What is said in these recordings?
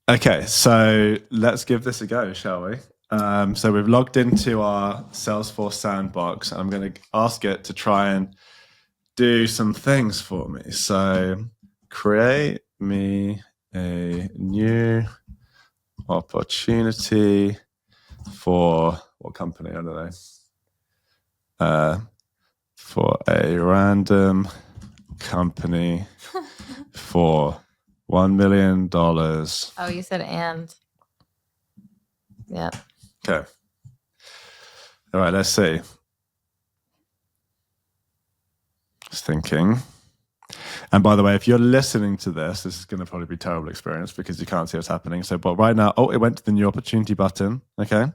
Okay, so let's give this a go, shall we? So we've logged into our Salesforce sandbox. I'm going to ask it to try and do some things for me. So create me a new opportunity for what company? I don't know. For a random company for $1 million. Oh, you said and. Yep. Okay. All right, let's see. Just thinking. And by the way, if you're listening to this is going to probably be a terrible experience because you can't see what's happening. So, but right now, it went to the new opportunity button. Okay.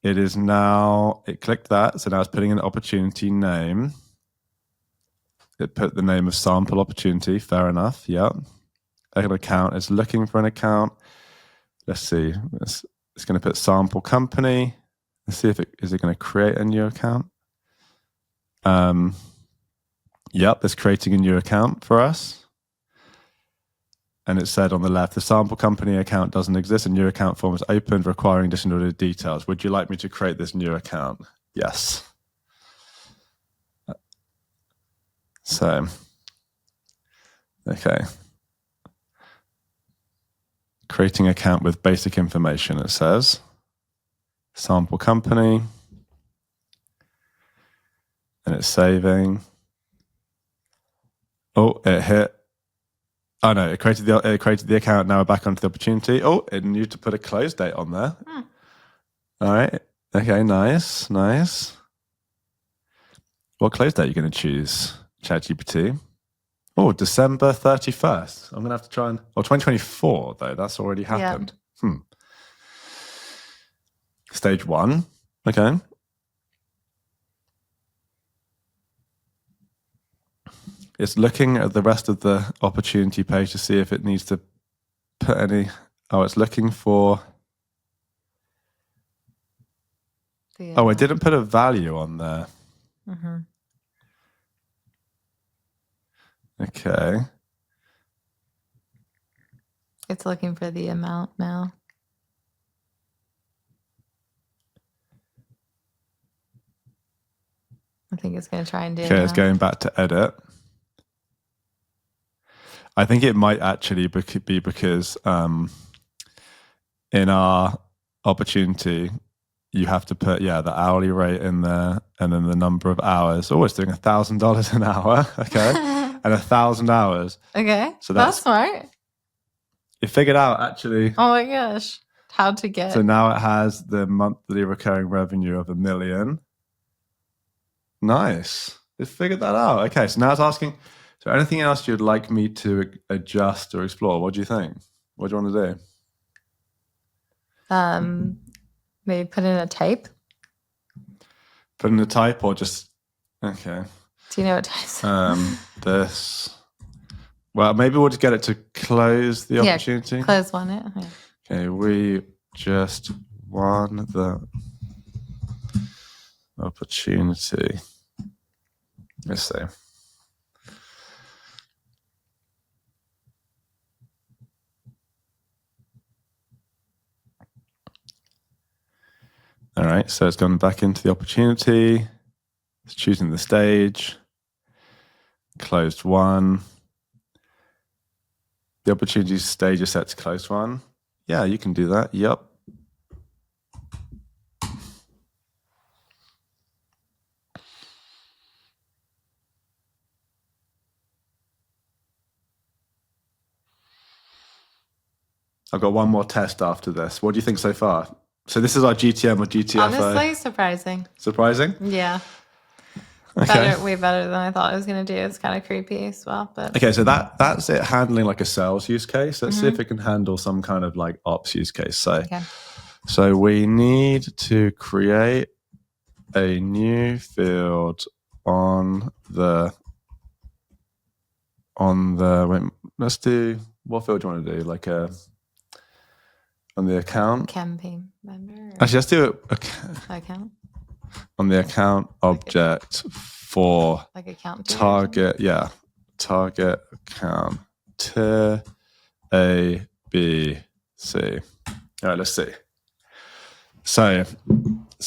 It is now, it clicked that. So now it's putting an opportunity name. It put the name of sample opportunity. Fair enough. Yeah. An account. It's looking for an account. Let's see. It's going to put sample company. Let's see if is it going to create a new account. Yep, it's creating a new account for us. And it said on the left, the sample company account doesn't exist. A new account form is opened, requiring additional details. Would you like me to create this new account? Yes. So, okay. Creating account with basic information, it says. Sample company. And it's saving. Oh, it hit. Oh no, it created the account. Now we're back onto the opportunity. Oh, it needed to put a close date on there. All right. Okay, nice. What close date are you going to choose, Chatgpt? Oh, December 31st. I'm going to have to try and... 2024, though. That's already happened. Yeah. Stage 1. Okay. It's looking at the rest of the opportunity page to see if it needs to put any... Oh, it's looking for... Oh, it didn't put a value on there. Mm-hmm. Okay. It's looking for the amount now. I think it's going to try and do it. Okay, it's going back to edit. I think it might actually be because in our opportunity, you have to put, the hourly rate in there and then the number of hours. Oh, it's doing $1,000 an hour. Okay. And 1,000 hours. Okay. So that's smart. It figured out actually. Oh my gosh. How to get. So now it has the monthly recurring revenue of $1 million. Nice. It figured that out. Okay. So now it's asking, is there anything else you'd like me to adjust or explore? What do you think? What do you want to do? Maybe put in a type. Put in a type or just, okay. Do you know what types? This. Well, maybe we'll just get it to close the opportunity. Close one it. Yeah. Okay, we just won the opportunity. Let's see. All right, so it's gone back into the opportunity. It's choosing the stage. Closed one. The opportunity stage is set to closed one. Yeah, you can do that. Yep. I've got one more test after this. What do you think so far? So this is our GTM or GTFO. Honestly, surprising. Surprising? Yeah. Okay. Way better than I thought it was going to do. It's kind of creepy as well. But okay, so that's it handling like a sales use case. Let's see if it can handle some kind of like ops use case. So we need to create a new field on the let's do, what field do you want to do? Like on the account? Campaign member? Actually, let's do account. On the account object for like account target, target account tier A, B, C. All right, let's see. So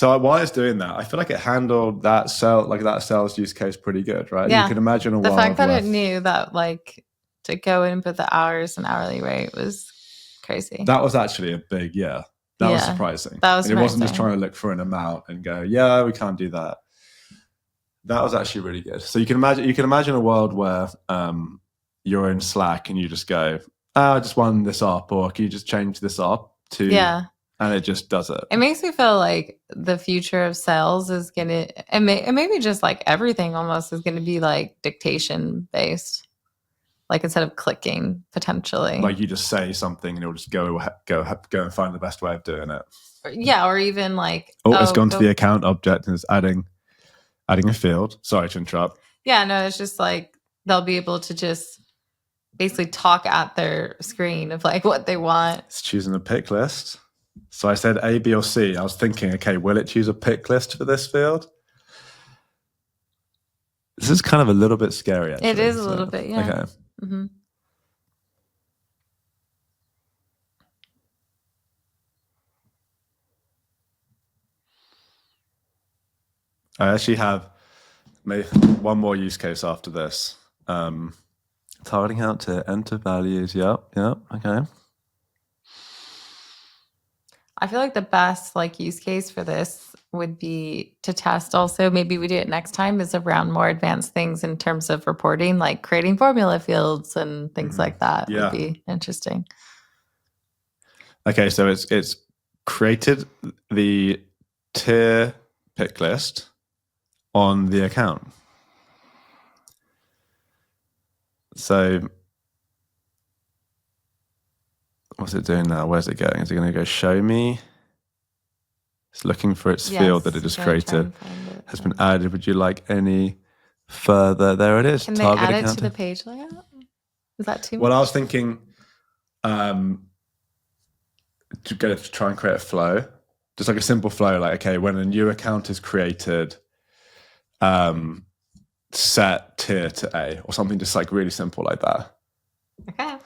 while it's doing that, I feel like it handled that sales use case pretty good, right? Yeah. You can imagine a the world fact that where it knew that like to go in and put the hours and hourly rate was crazy. that was actually a big, That was surprising. That was and it wasn't just trying to look for an amount and go, yeah, we can't do that. That was actually really good. So you can imagine a world where you're in Slack and you just go, I just won this up, or can you just change this up to and it just does it. It makes me feel like the future of sales is gonna, and maybe just like everything almost is gonna be like dictation based. Like instead of clicking, potentially. Like you just say something and it'll just go and find the best way of doing it. Yeah, or even like it's gone to the account object and it's adding a field. Sorry to interrupt. Yeah, no, it's just like they'll be able to just basically talk at their screen of like what they want. It's choosing a pick list. So I said A, B, or C. I was thinking, okay, will it choose a pick list for this field? This is kind of a little bit scary, actually. It is a little bit, yeah. Okay. Mm-hmm. I actually have maybe one more use case after this. Targeting out to enter values. Yep. Okay. I feel like the best like use case for this would be to test also, maybe we do it next time, is around more advanced things in terms of reporting, like creating formula fields and things like that would be interesting. Okay, so it's created the tier pick list on the account. So what's it doing now? Where's it going? Is it going to go show me? It's looking for its field that it just created. Has been added. Would you like any further? There it is. Can they add it to the page layout? Is that too much? Well, I was thinking to try and create a flow. Just like a simple flow, like, okay, when a new account is created, set tier to A or something just like really simple like that. Okay.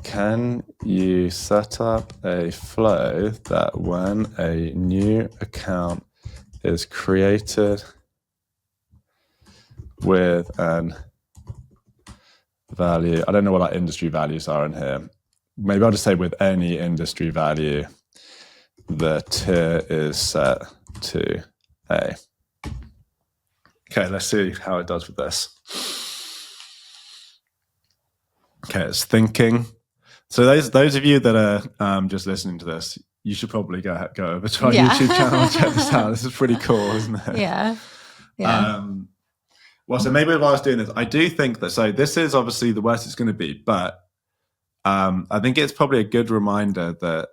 Can you set up a flow that when a new account is created with an value, I don't know what our industry values are in here. Maybe I'll just say with any industry value, the tier is set to A. Okay, let's see how it does with this. Okay, it's thinking. So those of you that are just listening to this, you should probably go over to our YouTube channel and check this out. This is pretty cool, isn't it? Yeah. Well, so maybe while I was doing this, I do think that, so this is obviously the worst it's going to be, but I think it's probably a good reminder that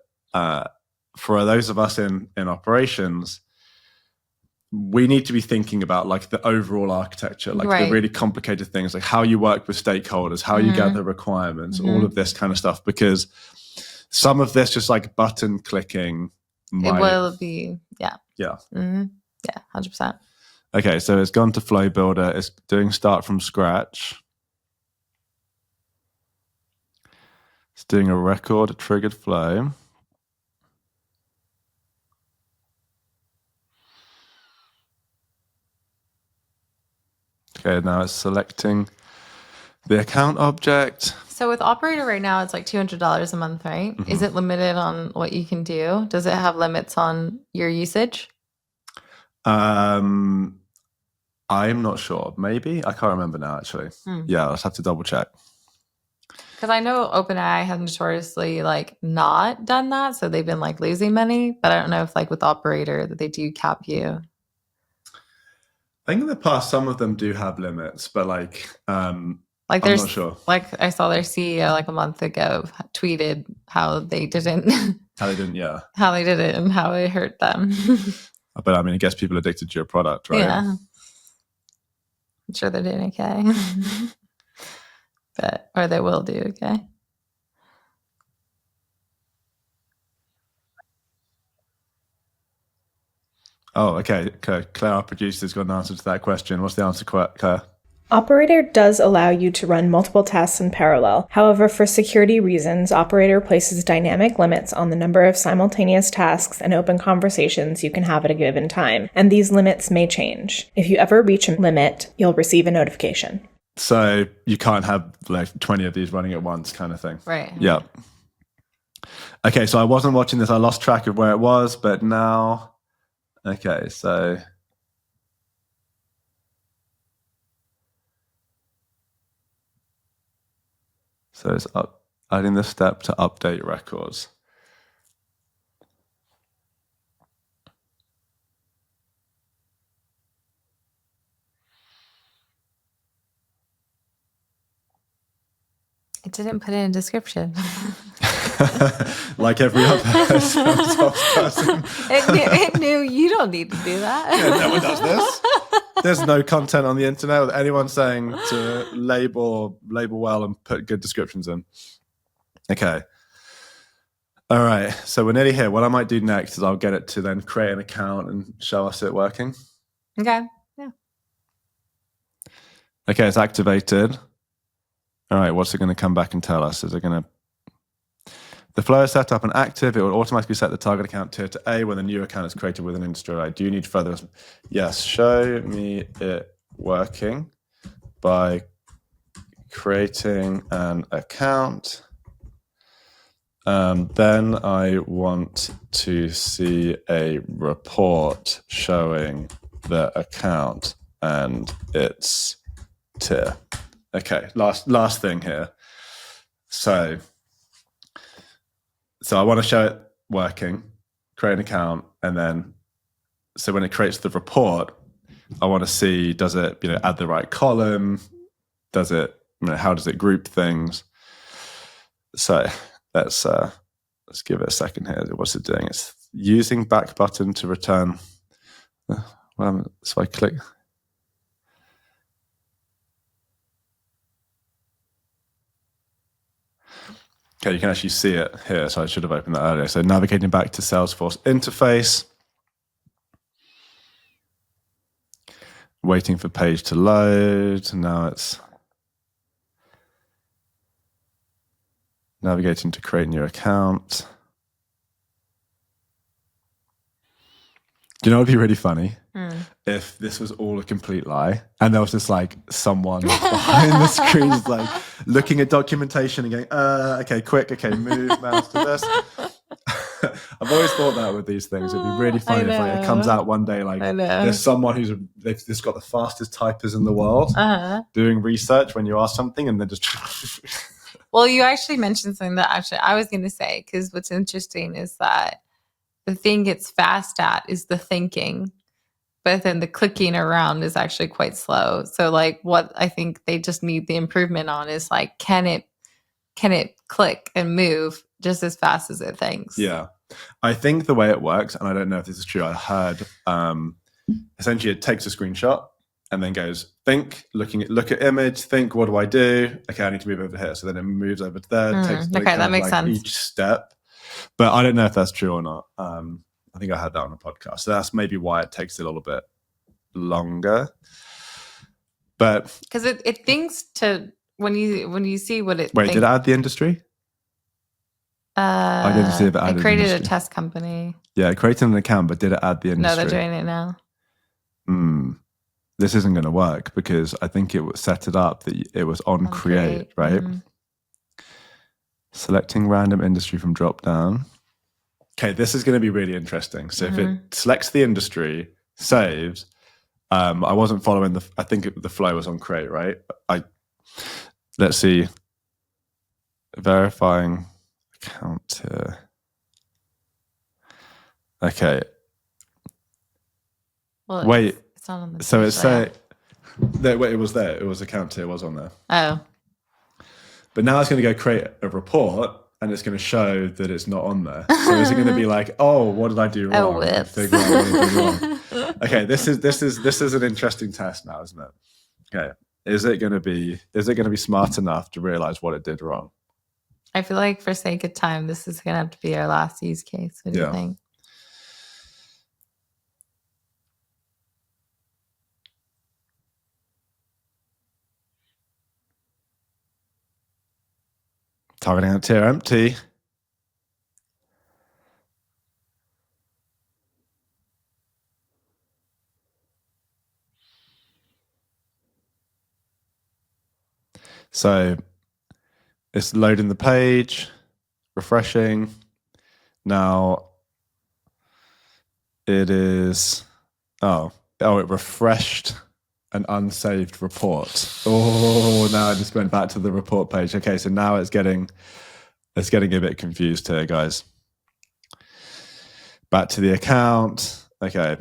for those of us in operations, we need to be thinking about like the overall architecture, like the really complicated things, like how you work with stakeholders, how you gather requirements, all of this kind of stuff, because some of this just like button clicking it will be, yeah. 100%. Okay, so it's gone to Flow Builder. It's doing start from scratch. It's doing a record, a triggered flow. Okay, now it's selecting the account object. So with Operator right now, it's like $200 a month, right? Mm-hmm. Is it limited on what you can do? Does it have limits on your usage? I'm not sure. Maybe. I can't remember now, actually. Yeah, I'll have to double check. Because I know OpenAI has notoriously like not done that. So they've been like losing money. But I don't know if like with Operator that they do cap you. I think in the past, some of them do have limits, but like I'm not sure. Like I saw their CEO like a month ago tweeted how they didn't. Yeah. How they did it and how it hurt them. But I mean, I guess people are addicted to your product, right? Yeah. I'm sure they're doing okay. Or they will do okay. Oh, okay. Claire, our producer's got an answer to that question. What's the answer, Claire? Operator does allow you to run multiple tasks in parallel. However, for security reasons, Operator places dynamic limits on the number of simultaneous tasks and open conversations you can have at a given time, and these limits may change. If you ever reach a limit, you'll receive a notification. So you can't have like 20 of these running at once kind of thing. Right. Yeah. Okay, so I wasn't watching this. I lost track of where it was, but now... Okay, so... So it's adding the step to update records. It didn't put it in description. Like every other person. It knew you don't need to do that. Yeah, no one does this. There's no content on the internet with anyone saying to label well and put good descriptions in. Okay. All right. So we're nearly here. What I might do next is I'll get it to then create an account and show us it working. Okay. Yeah. Okay, it's activated. All right, what's it going to come back and tell us? Is it going to... The flow is set up and active. It will automatically set the target account tier to A when the new account is created with an industry ID. Do you need further... Yes, show me it working by creating an account. Then I want to see a report showing the account and its tier. Okay, last thing here. So I want to show it working, create an account, and then so when it creates the report, I want to see, does it add the right column? Does it how does it group things? So let's give it a second here. What's it doing? It's using back button to return. So I click. Okay, you can actually see it here, so I should have opened that earlier. So navigating back to Salesforce interface. Waiting for page to load. Now it's navigating to create new account. Do you know what would be really funny? If this was all a complete lie and there was just like someone behind the screen like looking at documentation and going, okay, quick, okay, move mouse to this. I've always thought that with these things. It'd be really funny if like, it comes out one day like there's someone they've just got the fastest typers in the world doing research when you ask something and then just... Well, you actually mentioned something that actually I was going to say, because what's interesting is that the thing it's fast at is the thinking, but then the clicking around is actually quite slow. So like what I think they just need the improvement on is like, can it click and move just as fast as it thinks? Yeah. I think the way it works, and I don't know if this is true, I heard essentially it takes a screenshot and then goes, look at image, think, what do I do? Okay, I need to move over here. So then it moves over to there. Okay, that makes sense. Each step. But I don't know if that's true or not. I think I heard that on a podcast. So that's maybe why it takes a little bit longer. But because it thinks to when you see what it... Wait, did it add the industry? I didn't see if it added it created industry. A test company. Yeah, it created an account, but did it add the industry? No, they're doing it now. This isn't going to work because I think it was set it up that it was on create, right? Selecting random industry from drop down. Okay, this is going to be really interesting. So if it selects the industry, saves, I wasn't following I think the flow was on create, right? Let's see. Verifying account here. Okay. Well, wait. It's not on the so it's saying wait, it was there. It was account tier was on there. Oh. But now it's going to go create a report and it's going to show that it's not on there. So is it going to be like, oh, what did I do wrong? Oh, whoops. Figure out what I did wrong. Okay, this is an interesting test now, isn't it? Okay. Is it going to be smart enough to realize what it did wrong? I feel like for sake of time, this is going to have to be our last use case. What do you think? Targeting a tier empty. So it's loading the page, refreshing. Now it is, it refreshed an unsaved report. Oh, now I just went back to the report page. Okay, so now it's getting a bit confused here, guys. Back to the account. Okay,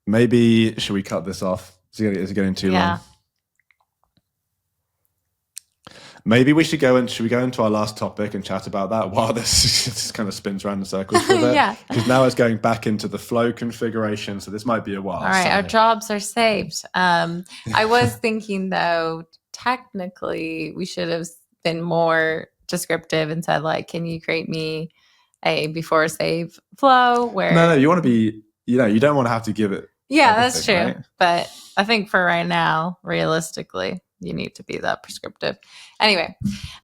maybe should we cut this off? Is it getting too long? Maybe we should go into our last topic and chat about that while this kind of spins around in circles for a bit. Yeah. Because now it's going back into the flow configuration, so this might be a while. All right, our jobs are saved. I was thinking though, technically we should have been more descriptive and said like, can you create me a before save flow where No, you want to be, you don't want to have to give it. Yeah, that's true. Right? But I think for right now, realistically, you need to be that prescriptive. Anyway,